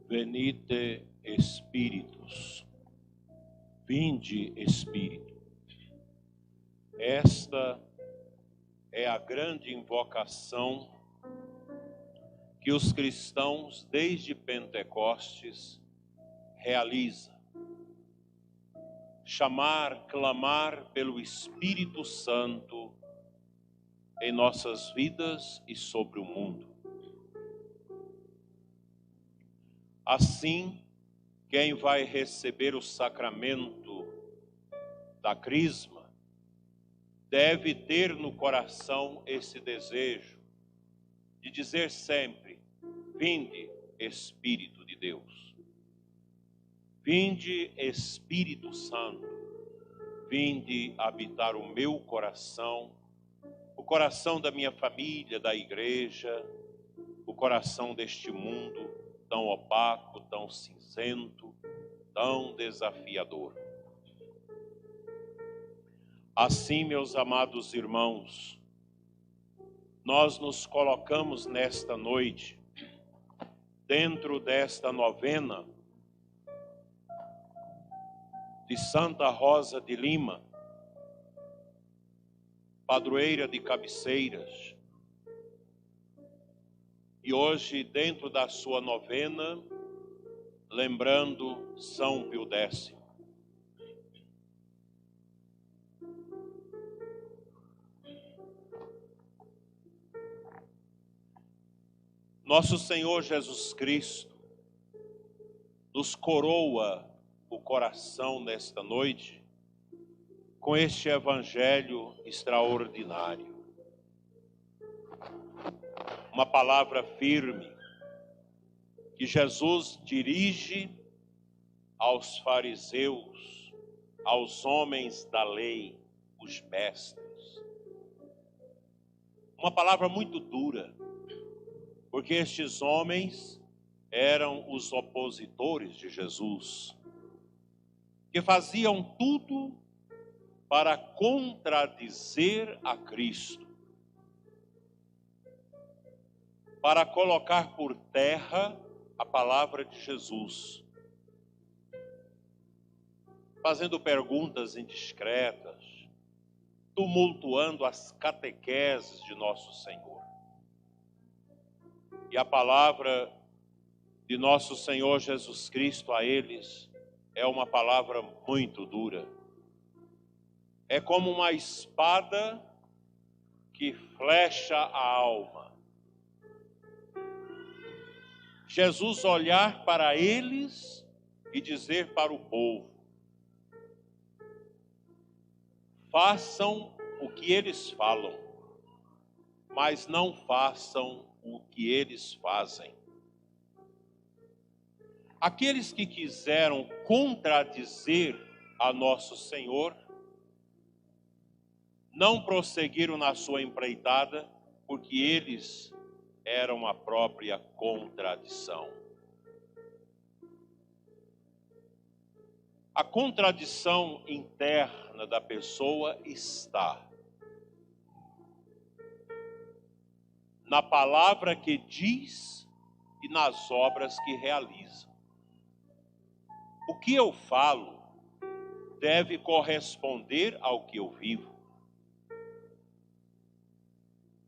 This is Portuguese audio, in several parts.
Venite Espíritus, vinde Espírito. Esta é a grande invocação que os cristãos desde Pentecostes realizam. Chamar, clamar pelo Espírito Santo em nossas vidas e sobre o mundo. Assim, quem vai receber o sacramento da crisma deve ter no coração esse desejo de dizer sempre: vinde, Espírito de Deus. Vinde, Espírito Santo. Vinde habitar o meu coração, o coração da minha família, da igreja, o coração deste mundo tão opaco, tão cinzento, tão desafiador. Assim, meus amados irmãos, nós nos colocamos nesta noite, dentro desta novena de Santa Rosa de Lima, padroeira de Cabeceiras. E hoje, dentro da sua novena, lembrando São Pio X. Nosso Senhor Jesus Cristo nos coroa o coração nesta noite com este evangelho extraordinário. Uma palavra firme que Jesus dirige aos fariseus, aos homens da lei, os mestres. Uma palavra muito dura, porque estes homens eram os opositores de Jesus, que faziam tudo para contradizer a Cristo, para colocar por terra a palavra de Jesus, fazendo perguntas indiscretas, tumultuando as catequeses de nosso Senhor. E a palavra de nosso Senhor Jesus Cristo a eles é uma palavra muito dura. É como uma espada que flecha a alma. Jesus olhar para eles e dizer para o povo: façam o que eles falam, mas não façam o que eles fazem. Aqueles que quiseram contradizer a nosso Senhor não prosseguiram na sua empreitada, porque eles eram a própria contradição. A contradição interna da pessoa está na palavra que diz e nas obras que realiza. O que eu falo deve corresponder ao que eu vivo.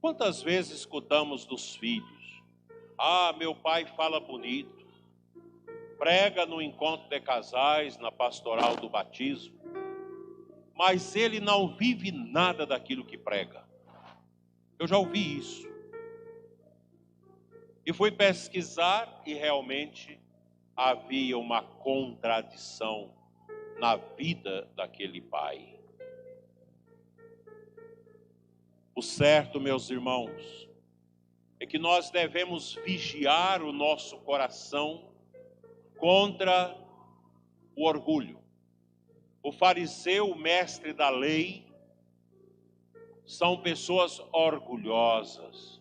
Quantas vezes escutamos dos filhos: ah, meu pai fala bonito, prega no encontro de casais, na pastoral do batismo, mas ele não vive nada daquilo que prega. Eu já ouvi isso. E fui pesquisar e realmente havia uma contradição na vida daquele pai. O certo, meus irmãos, é que nós devemos vigiar o nosso coração contra o orgulho. O fariseu, o mestre da lei, são pessoas orgulhosas,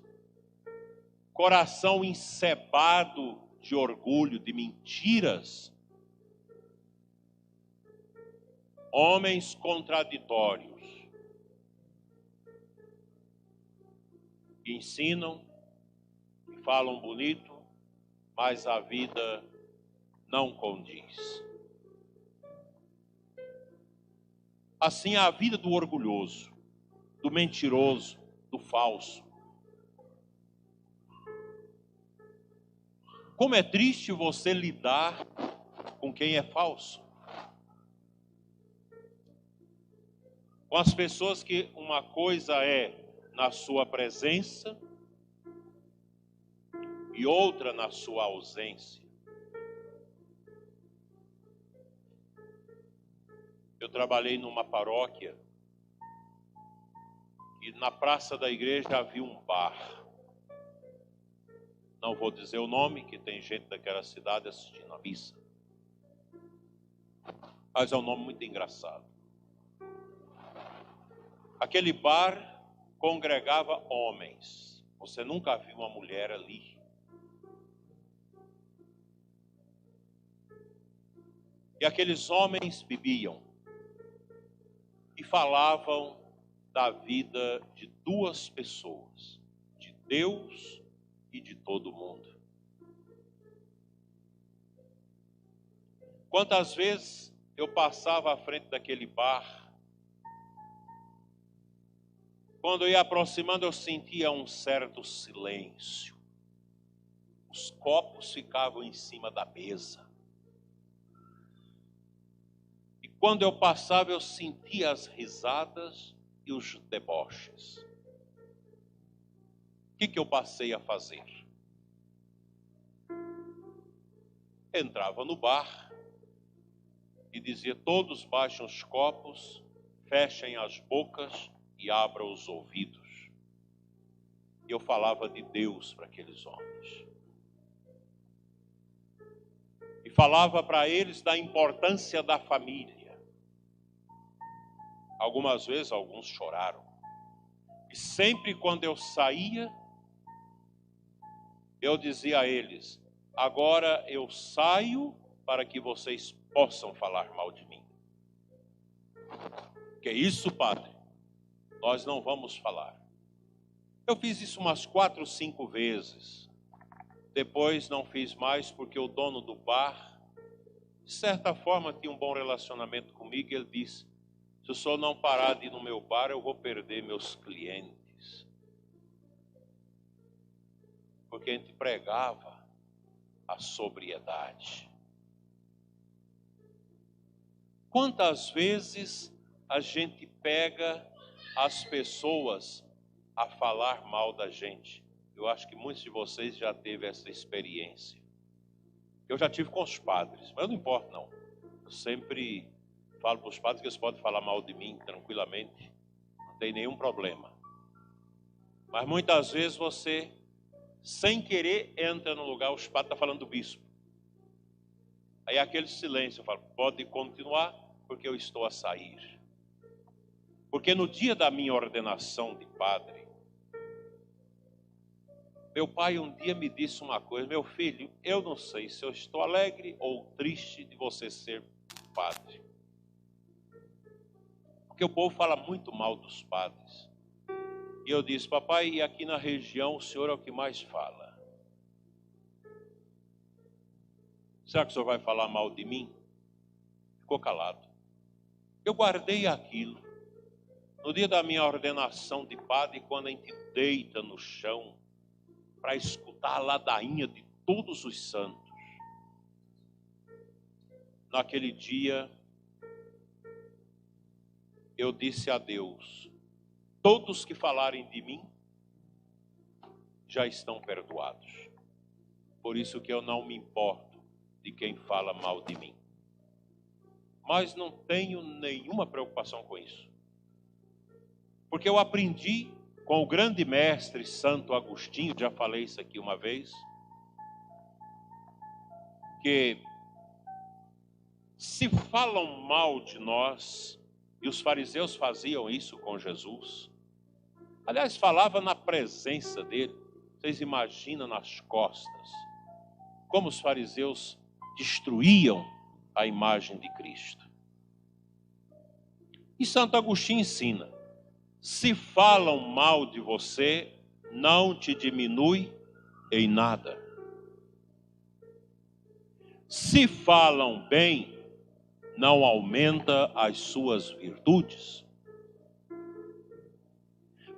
coração encebado de orgulho, de mentiras, homens contraditórios, que ensinam, que falam bonito, mas a vida não condiz. Assim é a vida do orgulhoso, do mentiroso, do falso. Como é triste você lidar com quem é falso. Com as pessoas que uma coisa é na sua presença e outra na sua ausência. Eu trabalhei numa paróquia e na praça da igreja havia um bar. Não vou dizer o nome, que tem gente daquela cidade assistindo a missa. Mas é um nome muito engraçado. Aquele bar congregava homens. Você nunca viu uma mulher ali. E aqueles homens bebiam e falavam da vida de duas pessoas, de Deus e de todo mundo. Quantas vezes eu passava à frente daquele bar, quando eu ia aproximando eu sentia um certo silêncio. Os copos ficavam em cima da mesa. E quando eu passava eu sentia as risadas e os deboches. O que eu passei a fazer? Entrava no bar e dizia: todos baixem os copos, fechem as bocas e abram os ouvidos. E eu falava de Deus para aqueles homens. E falava para eles da importância da família. Algumas vezes alguns choraram. E sempre quando eu saía, eu dizia a eles: agora eu saio para que vocês possam falar mal de mim. Que isso, padre? Nós não vamos falar. Eu fiz isso umas 4 ou 5 vezes. Depois não fiz mais porque o dono do bar, de certa forma, tinha um bom relacionamento comigo. Ele disse: se o senhor não parar de ir no meu bar, eu vou perder meus clientes. Porque a gente pregava a sobriedade. Quantas vezes a gente pega as pessoas a falar mal da gente? Eu acho que muitos de vocês já teve essa experiência. Eu já tive com os padres, mas não importa não. Eu sempre falo para os padres que eles podem falar mal de mim tranquilamente, não tem nenhum problema. Mas muitas vezes você, sem querer, entra no lugar, os padres estão falando do bispo. Aí aquele silêncio, eu falo: pode continuar, porque eu estou a sair. Porque no dia da minha ordenação de padre, meu pai um dia me disse uma coisa: meu filho, eu não sei se eu estou alegre ou triste de você ser padre. Porque o povo fala muito mal dos padres. E eu disse: papai, e aqui na região o senhor é o que mais fala. Será que o senhor vai falar mal de mim? Ficou calado. Eu guardei aquilo. No dia da minha ordenação de padre, quando a gente deita no chão para escutar a ladainha de todos os santos, naquele dia eu disse a Deus: todos que falarem de mim já estão perdoados. Por isso que eu não me importo de quem fala mal de mim. Mas não tenho nenhuma preocupação com isso. Porque eu aprendi com o grande mestre Santo Agostinho, já falei isso aqui uma vez, que se falam mal de nós, e os fariseus faziam isso com Jesus, aliás, falava na presença dele, vocês imaginam nas costas, como os fariseus destruíam a imagem de Cristo. E Santo Agostinho ensina: se falam mal de você, não te diminui em nada. Se falam bem, não aumenta as suas virtudes.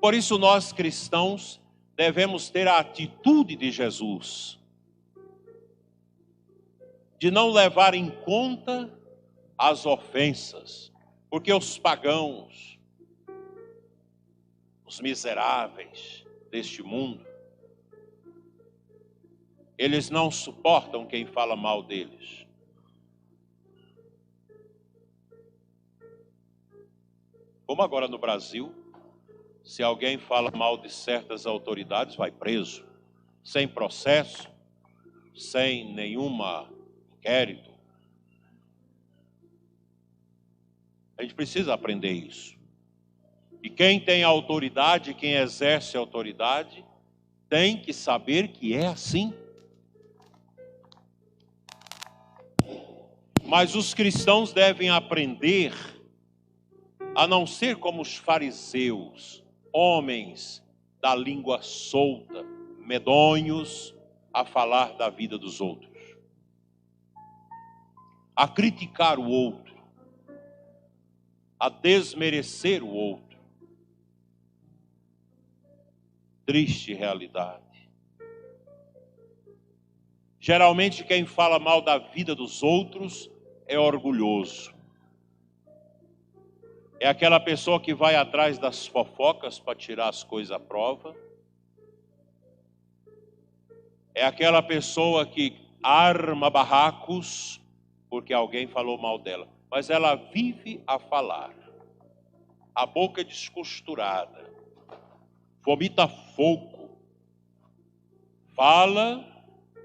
Por isso nós cristãos devemos ter a atitude de Jesus, de não levar em conta as ofensas, porque os pagãos, os miseráveis deste mundo, eles não suportam quem fala mal deles. Como agora no Brasil, se alguém fala mal de certas autoridades, vai preso, sem processo, sem nenhuma inquérito. A gente precisa aprender isso. E quem tem autoridade, quem exerce autoridade, tem que saber que é assim. Mas os cristãos devem aprender a não ser como os fariseus, homens da língua solta, medonhos, a falar da vida dos outros, a criticar o outro, a desmerecer o outro. Triste realidade. Geralmente quem fala mal da vida dos outros é orgulhoso. É aquela pessoa que vai atrás das fofocas para tirar as coisas à prova. É aquela pessoa que arma barracos porque alguém falou mal dela. Mas ela vive a falar. A boca descosturada. Vomita fogo. Fala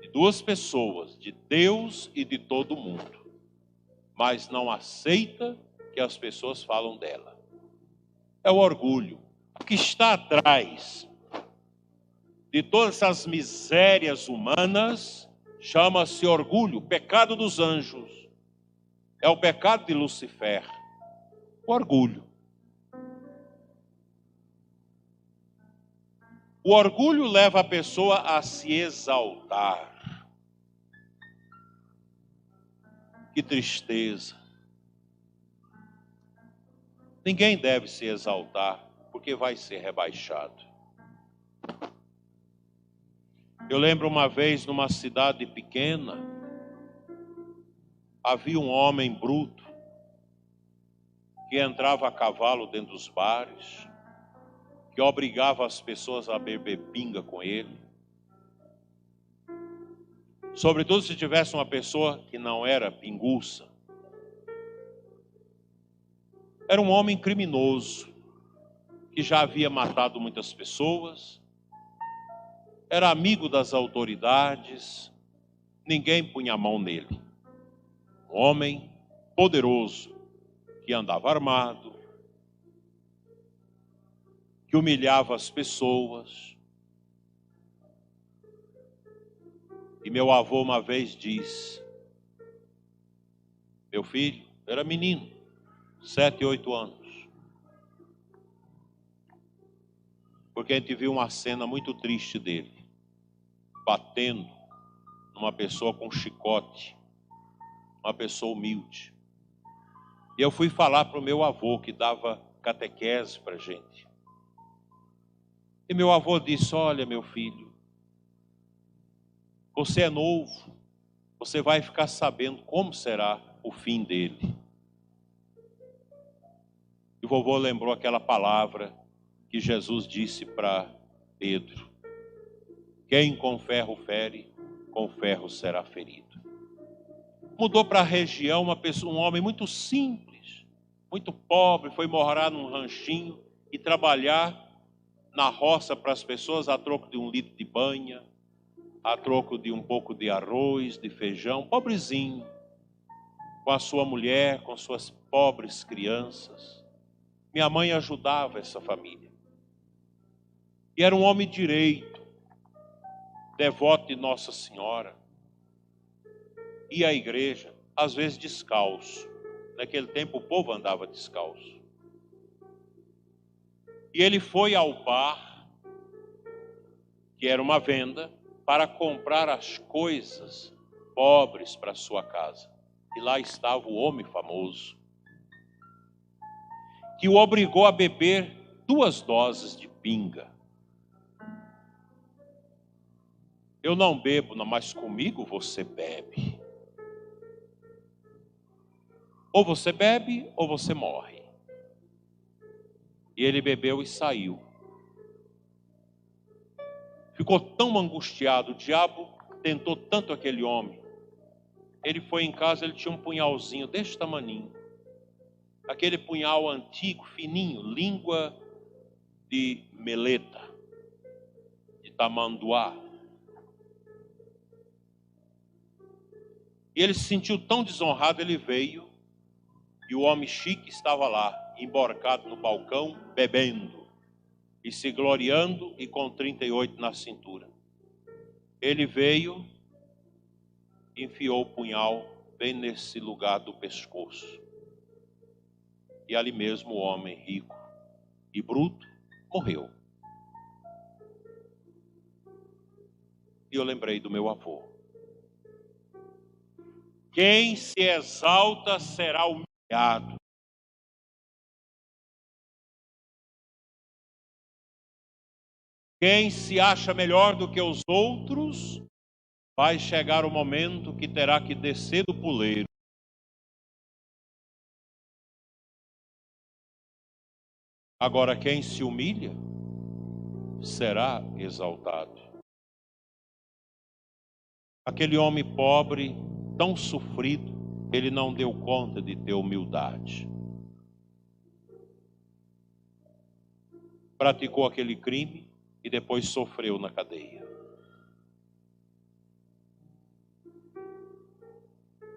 de duas pessoas, de Deus e de todo mundo. Mas não aceita que as pessoas falam dela. É o orgulho. O que está atrás de todas essas misérias humanas chama-se orgulho, pecado dos anjos. É o pecado de Lucifer. O orgulho. O orgulho leva a pessoa a se exaltar. Que tristeza. Ninguém deve se exaltar, porque vai ser rebaixado. Eu lembro uma vez, numa cidade pequena, havia um homem bruto, que entrava a cavalo dentro dos bares, que obrigava as pessoas a beber pinga com ele. Sobretudo se tivesse uma pessoa que não era pinguça. Era um homem criminoso, que já havia matado muitas pessoas, era amigo das autoridades, ninguém punha a mão nele. Um homem poderoso, que andava armado, que humilhava as pessoas. E meu avô uma vez disse: meu filho, era menino, 7, 8 anos. Porque a gente viu uma cena muito triste dele, batendo numa pessoa com chicote, uma pessoa humilde. E eu fui falar para o meu avô, que dava catequese para a gente. E meu avô disse: olha, meu filho, você é novo, você vai ficar sabendo como será o fim dele. E o vovô lembrou aquela palavra que Jesus disse para Pedro: quem com ferro fere, com ferro será ferido. Mudou para a região um homem muito simples, muito pobre, foi morar num ranchinho e trabalhar na roça para as pessoas a troco de 1 litro de banha, a troco de um pouco de arroz, de feijão, pobrezinho, com a sua mulher, com suas pobres crianças. Minha mãe ajudava essa família. E era um homem direito, devoto de Nossa Senhora. Ia à igreja, às vezes descalço. Naquele tempo o povo andava descalço. E ele foi ao bar, que era uma venda, para comprar as coisas pobres para sua casa. E lá estava o homem famoso, que o obrigou a beber 2 doses de pinga. Eu não bebo, mas comigo você bebe. Ou você bebe, ou você morre. E ele bebeu e saiu. Ficou tão angustiado, o diabo tentou tanto aquele homem. Ele foi em casa, ele tinha um punhalzinho deste tamaninho. Aquele punhal antigo, fininho, língua de meleta, de tamanduá. E ele se sentiu tão desonrado, ele veio, e o homem chique estava lá, emborcado no balcão, bebendo, e se gloriando, e com 38 na cintura. Ele veio, enfiou o punhal bem nesse lugar do pescoço. E ali mesmo o homem rico e bruto morreu. E eu lembrei do meu avô. Quem se exalta será humilhado. Quem se acha melhor do que os outros, vai chegar o momento que terá que descer do puleiro. Agora, quem se humilha, será exaltado. Aquele homem pobre, tão sofrido, ele não deu conta de ter humildade. Praticou aquele crime e depois sofreu na cadeia.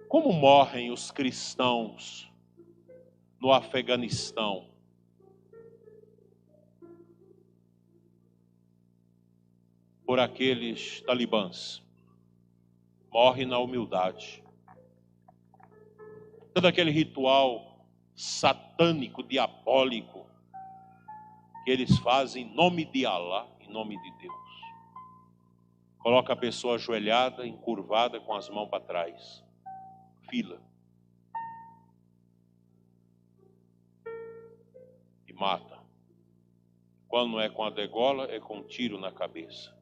Como morrem os cristãos no Afeganistão? Por aqueles talibãs. Morre na humildade. Todo aquele ritual satânico, diabólico, que eles fazem em nome de Alá, em nome de Deus. Coloca a pessoa ajoelhada, encurvada, com as mãos para trás. Fila. E mata. Quando não é com a degola, é com um tiro na cabeça.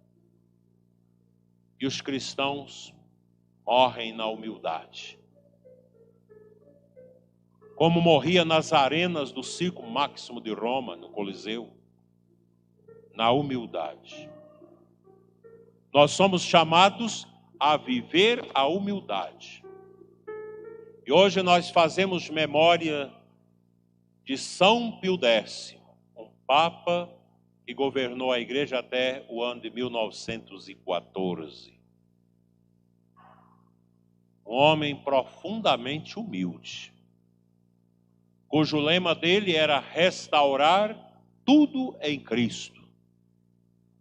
E os cristãos morrem na humildade. Como morria nas arenas do Circo Máximo de Roma, no Coliseu, na humildade. Nós somos chamados a viver a humildade. E hoje nós fazemos memória de São Pio X, um Papa que governou a igreja até o ano de 1914. Um homem profundamente humilde, cujo lema dele era restaurar tudo em Cristo.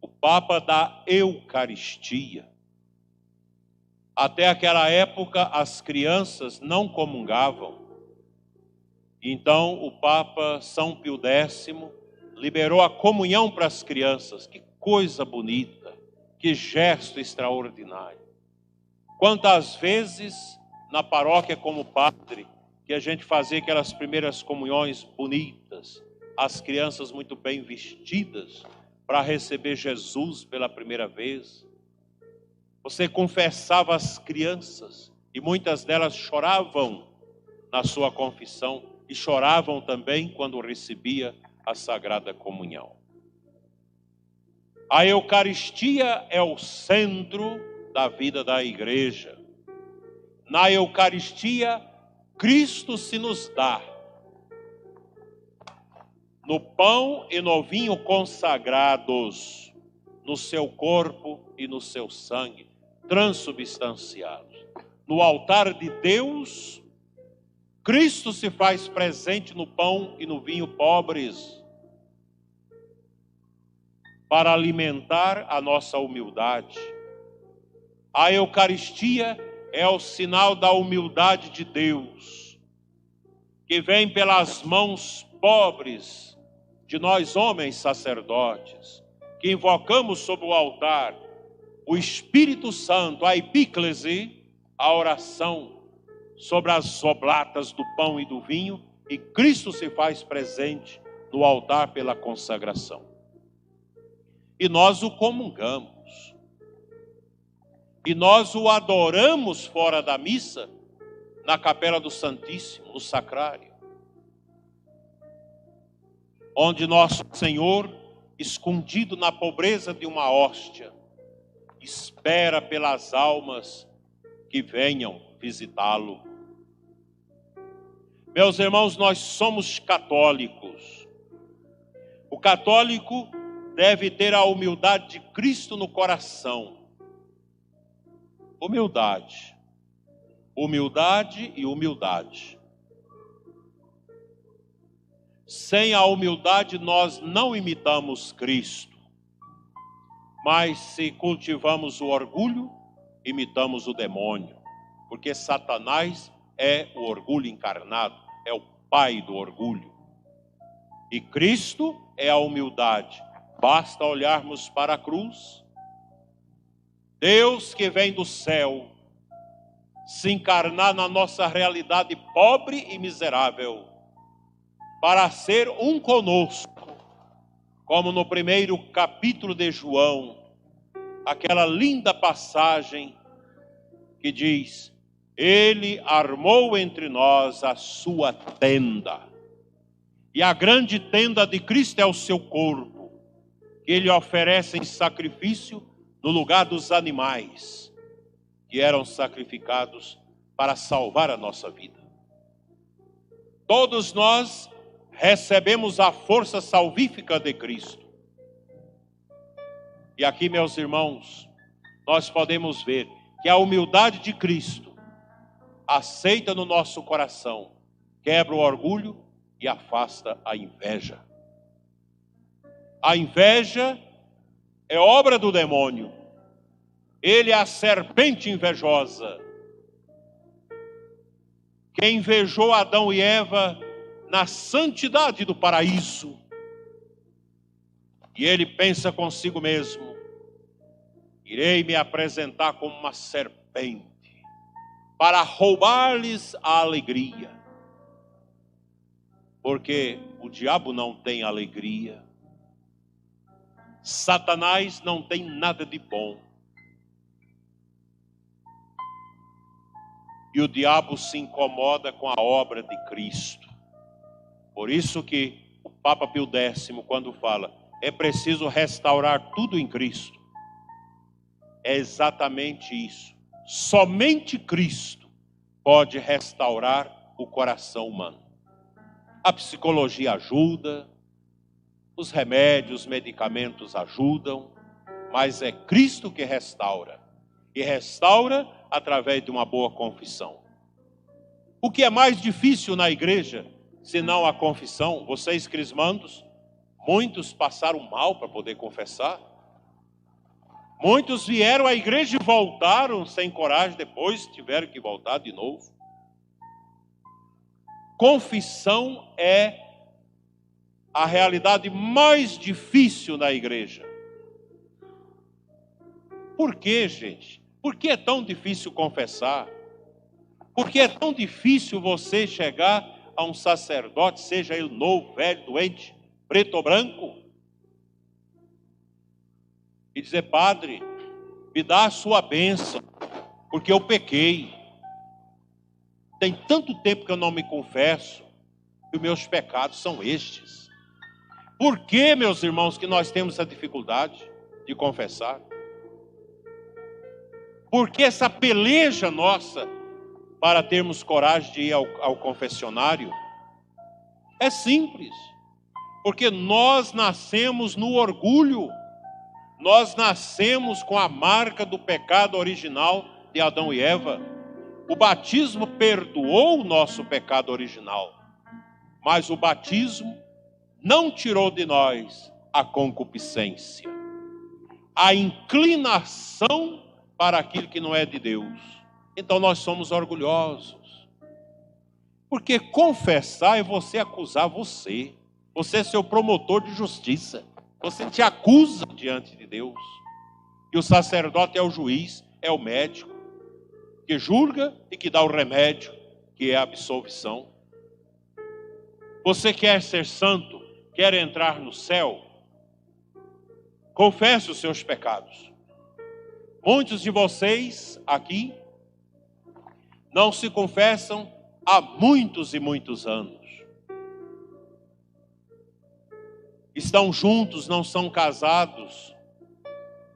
O Papa da Eucaristia. Até aquela época as crianças não comungavam. Então o Papa São Pio X liberou a comunhão para as crianças. Que coisa bonita, que gesto extraordinário. Quantas vezes na paróquia como padre, que a gente fazia aquelas primeiras comunhões bonitas, as crianças muito bem vestidas para receber Jesus pela primeira vez. Você confessava as crianças e muitas delas choravam na sua confissão e choravam também quando recebia a Sagrada Comunhão. A Eucaristia é o centro da vida da igreja. Na Eucaristia, Cristo se nos dá. No pão e no vinho consagrados, no seu corpo e no seu sangue, transubstanciados. No altar de Deus, Cristo se faz presente no pão e no vinho pobres, para alimentar a nossa humildade. A Eucaristia é o sinal da humildade de Deus, que vem pelas mãos pobres de nós homens sacerdotes, que invocamos sobre o altar o Espírito Santo, a epíclese, a oração sobre as oblatas do pão e do vinho, e Cristo se faz presente no altar pela consagração. E nós o comungamos. E nós o adoramos fora da missa, na capela do Santíssimo, no sacrário, onde nosso Senhor, escondido na pobreza de uma hóstia, espera pelas almas que venham visitá-lo. Meus irmãos, nós somos católicos. O católico deve ter a humildade de Cristo no coração. Humildade. Humildade e humildade. Sem a humildade nós não imitamos Cristo. Mas se cultivamos o orgulho, imitamos o demônio. Porque Satanás é o orgulho encarnado, é o pai do orgulho. E Cristo é a humildade. Basta olharmos para a cruz. Deus que vem do céu, se encarnar na nossa realidade pobre e miserável, para ser um conosco, como no primeiro capítulo de João, aquela linda passagem que diz: Ele armou entre nós a sua tenda. E a grande tenda de Cristo é o seu corpo, que Ele oferece em sacrifício no lugar dos animais, que eram sacrificados para salvar a nossa vida. Todos nós recebemos a força salvífica de Cristo. E aqui, meus irmãos, nós podemos ver que a humildade de Cristo, aceita no nosso coração, quebra o orgulho e afasta a inveja. A inveja é obra do demônio. Ele é a serpente invejosa. Que invejou Adão e Eva na santidade do paraíso. E ele pensa consigo mesmo: irei me apresentar como uma serpente para roubar-lhes a alegria. Porque o diabo não tem alegria. Satanás não tem nada de bom. E o diabo se incomoda com a obra de Cristo. Por isso que o Papa Pio X, quando fala, é preciso restaurar tudo em Cristo, é exatamente isso. Somente Cristo pode restaurar o coração humano. A psicologia ajuda, os remédios, os medicamentos ajudam, mas é Cristo que restaura. E restaura através de uma boa confissão. O que é mais difícil na igreja, senão a confissão? Vocês crismandos, muitos passaram mal para poder confessar. Muitos vieram à igreja e voltaram sem coragem, depois tiveram que voltar de novo. Confissão é a realidade mais difícil na igreja. Por quê, gente? Por que é tão difícil confessar? Por que é tão difícil você chegar a um sacerdote, seja ele novo, velho, doente, preto ou branco, e dizer: padre, me dá a sua bênção, porque eu pequei. Tem tanto tempo que eu não me confesso, e os meus pecados são estes. Por que, meus irmãos, que nós temos essa dificuldade de confessar? Por que essa peleja nossa para termos coragem de ir ao confessionário? É simples. Porque nós nascemos no orgulho. Nós nascemos com a marca do pecado original de Adão e Eva. O batismo perdoou o nosso pecado original. Mas o batismo não tirou de nós a concupiscência, a inclinação para aquilo que não é de Deus. Então nós somos orgulhosos. Porque confessar é você acusar você. Você é seu promotor de justiça. Você te acusa diante de Deus. E o sacerdote é o juiz, é o médico. que julga e que dá o remédio, que é a absolvição. Você quer ser santo? Quer entrar no céu? Confesse os seus pecados. Muitos de vocês aqui não se confessam há muitos e muitos anos. Estão juntos, não são casados,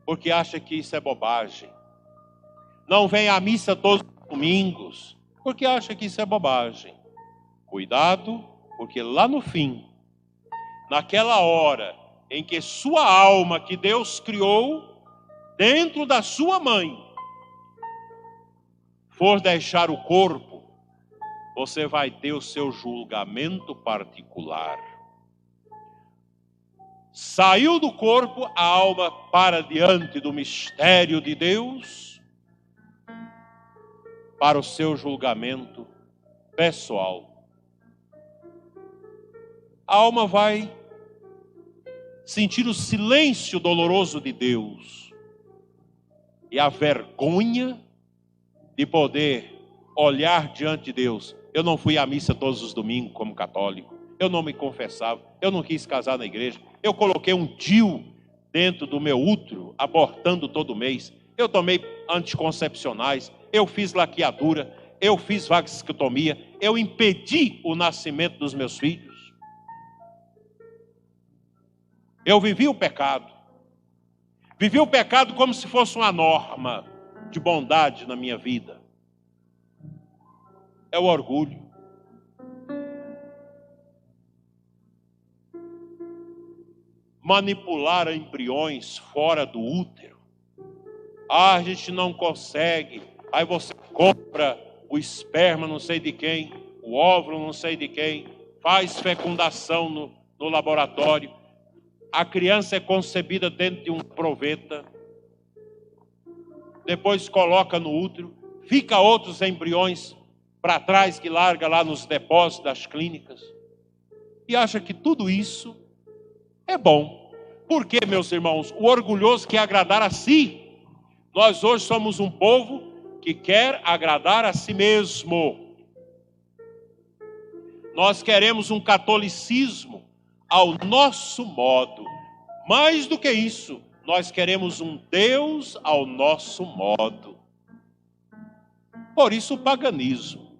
porque acham que isso é bobagem. Não vêm à missa todos os domingos, porque acham que isso é bobagem. Cuidado, porque lá no fim, naquela hora em que sua alma que Deus criou dentro da sua mãe for deixar o corpo, você vai ter o seu julgamento particular. Saiu do corpo, a alma para diante do mistério de Deus para o seu julgamento pessoal. A alma vai sentir o silêncio doloroso de Deus e a vergonha de poder olhar diante de Deus. Eu não fui à missa todos os domingos como católico. Eu não me confessava. Eu não quis casar na igreja. Eu coloquei um DIU dentro do meu útero, abortando todo mês. Eu tomei anticoncepcionais. Eu fiz laqueadura. Eu fiz vasectomia. Eu impedi o nascimento dos meus filhos. Eu vivi o pecado. Vivi o pecado como se fosse uma norma de bondade na minha vida. É o orgulho. Manipular embriões fora do útero. A gente não consegue. Aí você compra o esperma não sei de quem, o óvulo não sei de quem, faz fecundação no laboratório. A criança é concebida dentro de um proveta. Depois coloca no útero. Fica outros embriões para trás que larga lá nos depósitos das clínicas. E acha que tudo isso é bom. Por quê, meus irmãos? O orgulhoso quer agradar a si. Nós hoje somos um povo que quer agradar a si mesmo. Nós queremos um catolicismo ao nosso modo. Mais do que isso, nós queremos um Deus ao nosso modo. Por isso o paganismo.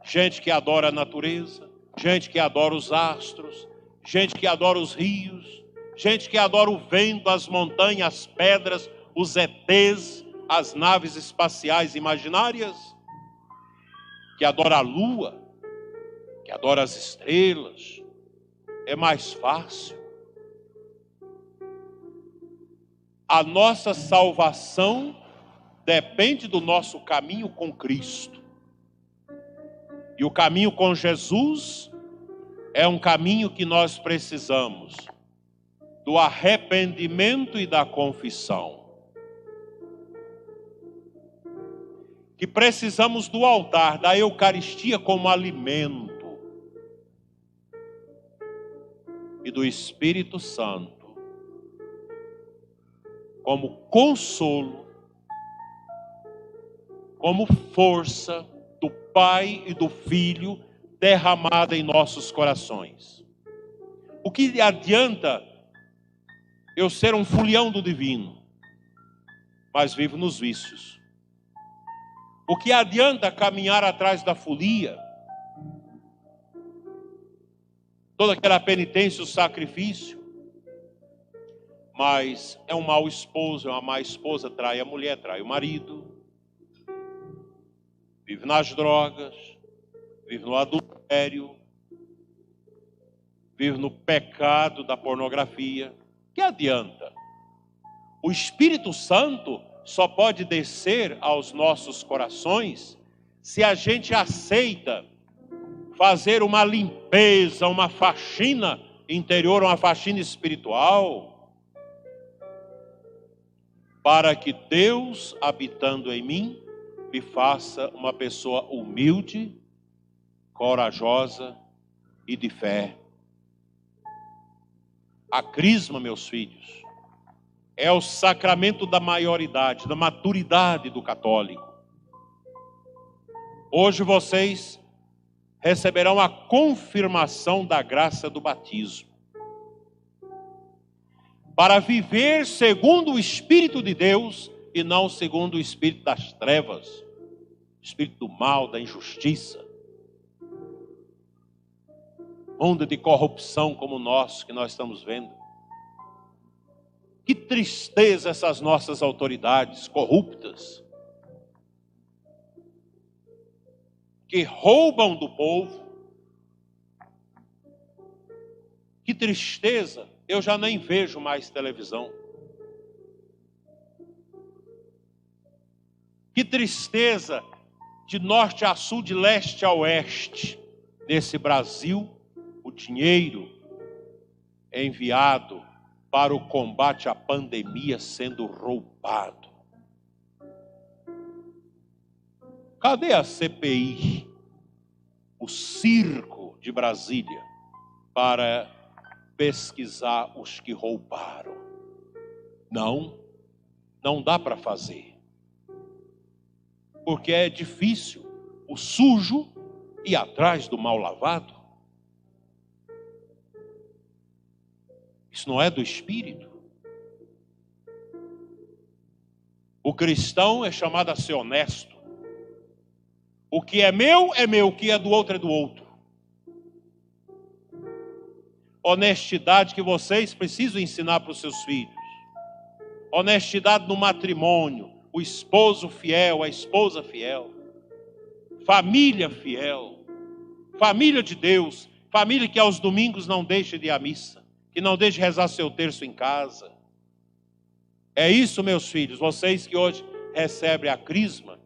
Gente que adora a natureza, gente que adora os astros, gente que adora os rios, gente que adora o vento, as montanhas, as pedras, os ETs, as naves espaciais imaginárias, que adora a lua, que adora as estrelas. É mais fácil. A nossa salvação depende do nosso caminho com Cristo. E o caminho com Jesus é um caminho que nós precisamos do arrependimento e da confissão. Que precisamos do altar, da Eucaristia como alimento. E do Espírito Santo como consolo, como força do Pai e do Filho derramada em nossos corações. O que adianta eu ser um folião do divino, mas vivo nos vícios? O que adianta caminhar atrás da folia? Toda aquela penitência, o sacrifício, mas é um mau esposo, é uma má esposa, trai a mulher, trai o marido, vive nas drogas, vive no adultério, vive no pecado da pornografia. Que adianta? O Espírito Santo só pode descer aos nossos corações se a gente aceita fazer uma limpeza, uma faxina interior, uma faxina espiritual, para que Deus, habitando em mim, me faça uma pessoa humilde, corajosa e de fé. A crisma, meus filhos, é o sacramento da maioridade, da maturidade do católico. Hoje vocês receberão a confirmação da graça do batismo, para viver segundo o Espírito de Deus e não segundo o espírito das trevas, o espírito do mal, da injustiça. Onda de corrupção como o nosso que nós estamos vendo. Que tristeza essas nossas autoridades corruptas, que roubam do povo. Que tristeza, eu já nem vejo mais televisão. Que tristeza, de norte a sul, de leste a oeste, nesse Brasil, o dinheiro é enviado para o combate à pandemia sendo roubado. Cadê a CPI, o circo de Brasília, para pesquisar os que roubaram? Não dá para fazer. Porque é difícil o sujo ir atrás do mal lavado. Isso não é do Espírito. O cristão é chamado a ser honesto. O que é meu, o que é do outro. Honestidade que vocês precisam ensinar para os seus filhos. Honestidade no matrimônio, o esposo fiel, a esposa fiel. Família fiel. Família de Deus. Família que aos domingos não deixa de ir à missa. Que não deixe de rezar seu terço em casa. É isso, meus filhos, vocês que hoje recebem a crisma,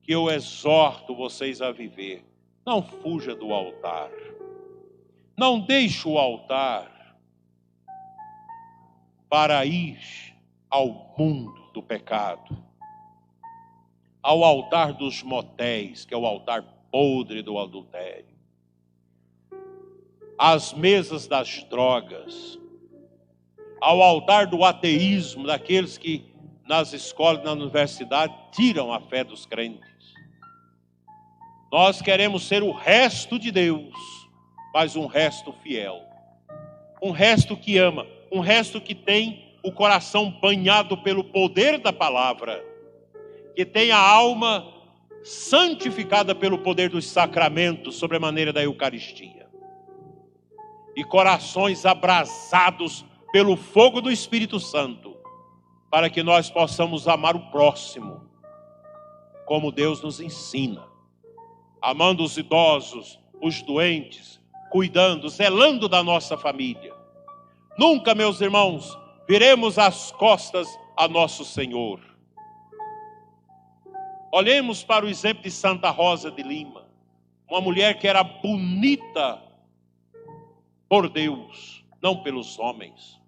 que eu exorto vocês a viver. Não fuja do altar. Não deixe o altar para ir ao mundo do pecado. Ao altar dos motéis, que é o altar podre do adultério. Às mesas das drogas. Ao altar do ateísmo, daqueles que nas escolas, na universidade, tiram a fé dos crentes. Nós queremos ser o resto de Deus, mas um resto fiel. Um resto que ama, um resto que tem o coração banhado pelo poder da palavra, que tem a alma santificada pelo poder dos sacramentos, sobre a maneira da Eucaristia. E corações abrasados pelo fogo do Espírito Santo, para que nós possamos amar o próximo, como Deus nos ensina. Amando os idosos, os doentes, cuidando, zelando da nossa família. Nunca, meus irmãos, viremos as costas a nosso Senhor. Olhemos para o exemplo de Santa Rosa de Lima, uma mulher que era bonita por Deus, não pelos homens.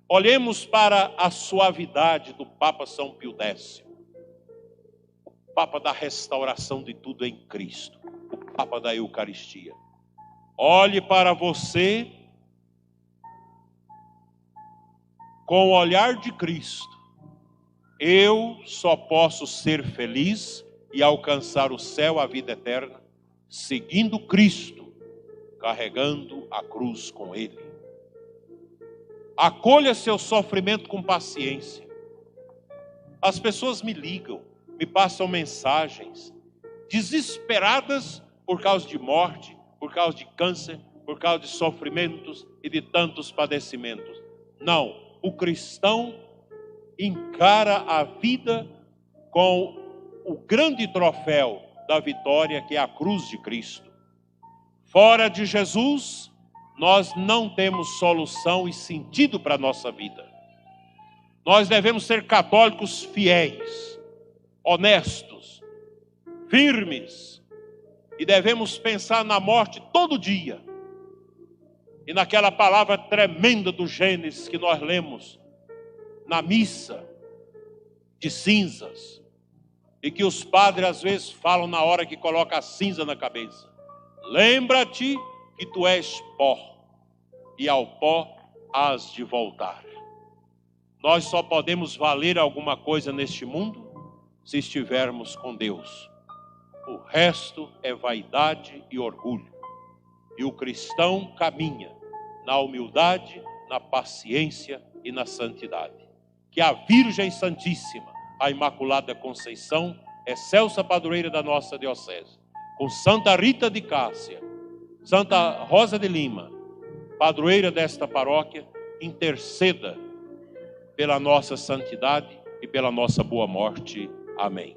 Olhemos para a suavidade do Papa São Pio X, o Papa da restauração de tudo em Cristo, o Papa da Eucaristia. Olhe para você com o olhar de Cristo. Eu só posso ser feliz e alcançar o céu, a vida eterna, seguindo Cristo, carregando a cruz com Ele. Acolha seu sofrimento com paciência. As pessoas me ligam, me passam mensagens, desesperadas por causa de morte, por causa de câncer, por causa de sofrimentos e de tantos padecimentos. Não, o cristão encara a vida com o grande troféu da vitória, que é a cruz de Cristo. Fora de Jesus, nós não temos solução e sentido para a nossa vida. Nós devemos ser católicos fiéis, honestos, firmes, e devemos pensar na morte todo dia. E naquela palavra tremenda do Gênesis que nós lemos na missa de cinzas, e que os padres às vezes falam na hora que coloca a cinza na cabeça. Lembra-te que tu és pó, e ao pó hás de voltar. Nós só podemos valer alguma coisa neste mundo se estivermos com Deus. O resto é vaidade e orgulho. E o cristão caminha na humildade, na paciência e na santidade. Que a Virgem Santíssima, a Imaculada Conceição, excelsa padroeira da nossa diocese, com Santa Rita de Cássia, Santa Rosa de Lima, padroeira desta paróquia, interceda pela nossa santidade e pela nossa boa morte. Amém.